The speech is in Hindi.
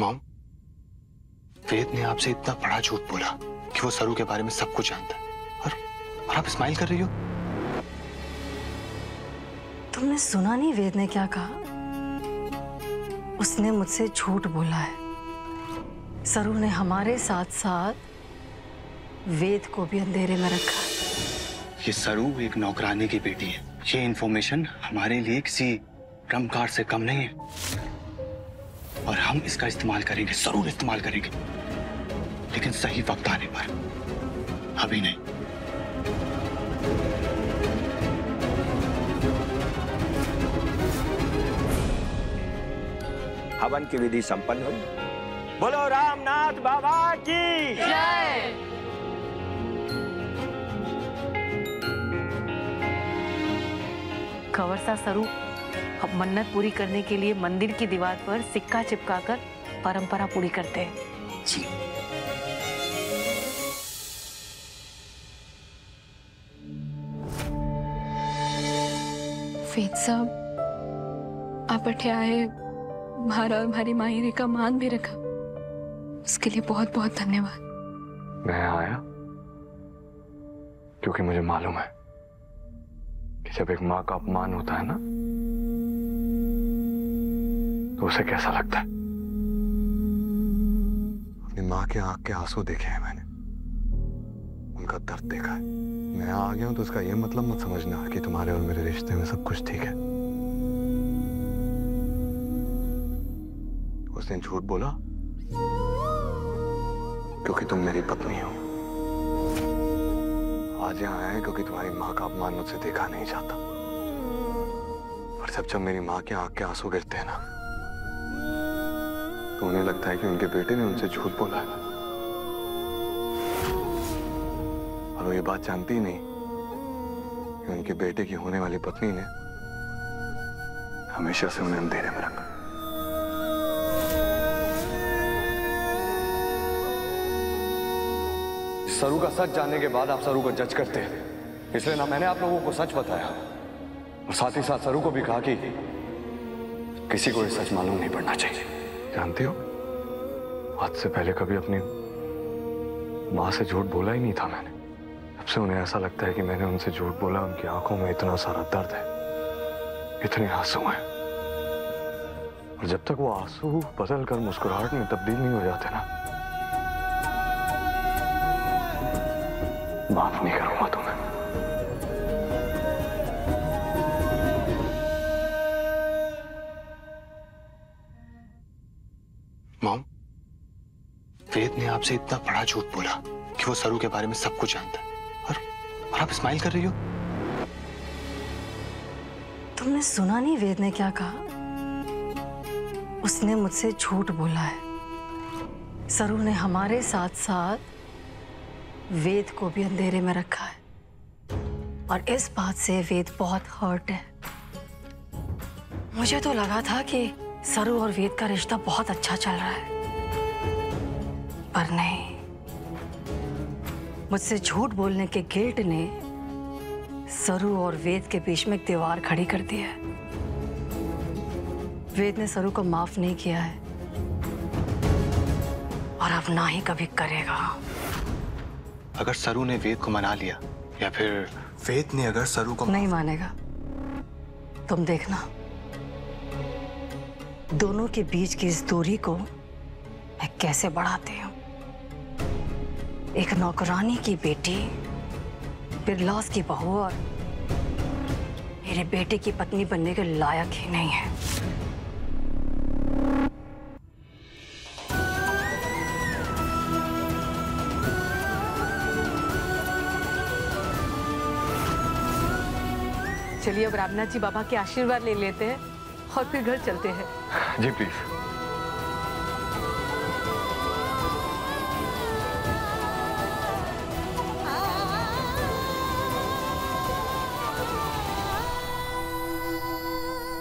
मॉम, वेद ने आपसे इतना बड़ा झूठ बोला कि वो सरू के बारे में सब कुछ जानता है, और आप स्माइल कर रही हो। तुमने सुना नहीं वेद ने क्या कहा? उसने मुझसे झूठ बोला है। सरू ने हमारे साथ साथ वेद को भी अंधेरे में रखा है। ये सरू एक नौकरानी की बेटी है। ये इंफॉर्मेशन हमारे लिए किसी रमकार से कम नहीं है, और हम इसका इस्तेमाल करेंगे, जरूर इस्तेमाल करेंगे, लेकिन सही वक्त आने पर, अभी नहीं। हवन की विधि संपन्न हुई। बोलो रामनाथ बाबा की जय। खबरसा सरू अब मन्नत पूरी करने के लिए मंदिर की दीवार पर सिक्का चिपकाकर परंपरा पूरी करते हैं। जी। वेद साहब, आप बैठे आए, हमारा और हमारी माहिरे का मान भी रखा, उसके लिए बहुत बहुत धन्यवाद। मैं आया क्योंकि मुझे मालूम है कि जब एक माँ का अपमान होता है ना, तो उसे कैसा लगता है। अपनी माँ के आंख के आंसू देखे हैं मैंने, उनका दर्द देखा है। मैं आ गया हूं तो उसका ये मतलब मत समझना कि तुम्हारे और मेरे रिश्ते में सब कुछ ठीक है। उसने झूठ बोला क्योंकि तुम मेरी पत्नी हो। आज यहाँ आए क्योंकि तुम्हारी माँ का अपमान मुझसे देखा नहीं जाता। और जब मेरी माँ के आंख के आंसू गिरते हैं ना, तो उन्हें लगता है कि उनके बेटे ने उनसे झूठ बोला है, और वो ये बात जानती ही नहीं कि उनके बेटे की होने वाली पत्नी ने हमेशा से उन्हें अंधेरे में रखा। सरू का सच जानने के बाद आप सरू को जज करते हैं, इसलिए ना मैंने आप लोगों को सच बताया, और साथ ही साथ सरू को भी कहा कि किसी को ये सच मालूम नहीं पड़ना चाहिए। जानती हो, आज से पहले कभी अपनी माँ से झूठ बोला ही नहीं था मैंने। अब से उन्हें ऐसा लगता है कि मैंने उनसे झूठ बोला। उनकी आंखों में इतना सारा दर्द है, इतने आंसू हैं, और जब तक वो आंसू बदल कर मुस्कुराहट में तब्दील नहीं हो जाते ना, माफ नहीं करूंगा तुम्हें। मॉम, वेद ने आपसे इतना बड़ा झूठ बोला कि वो सरू के बारे में सब कुछ जानता है, और आप स्माइल कर रही हो। तुमने सुना नहीं वेद ने क्या कहा? उसने मुझसे झूठ बोला है। सरू ने हमारे साथ साथ वेद को भी अंधेरे में रखा है, और इस बात से वेद बहुत हर्ट है। मुझे तो लगा था कि सरू और वेद का रिश्ता बहुत अच्छा चल रहा है, पर नहीं। मुझसे झूठ बोलने के गिल्ट ने सरू और वेद के बीच में एक दीवार खड़ी कर दी है। वेद ने सरू को माफ नहीं किया है, और अब ना ही कभी करेगा। अगर सरू ने वेद को मना लिया, या फिर वेद ने अगर सरू को नहीं मानेगा, तुम देखना। दोनों के बीच की इस दूरी को मैं कैसे बढ़ाती हूँ। एक नौकरानी की बेटी बिरलास की बहू और मेरे बेटे की पत्नी बनने के लायक ही नहीं है। चलिए अब रामनाथ जी बाबा के आशीर्वाद ले लेते हैं और फिर घर चलते हैं। जी प्लीज।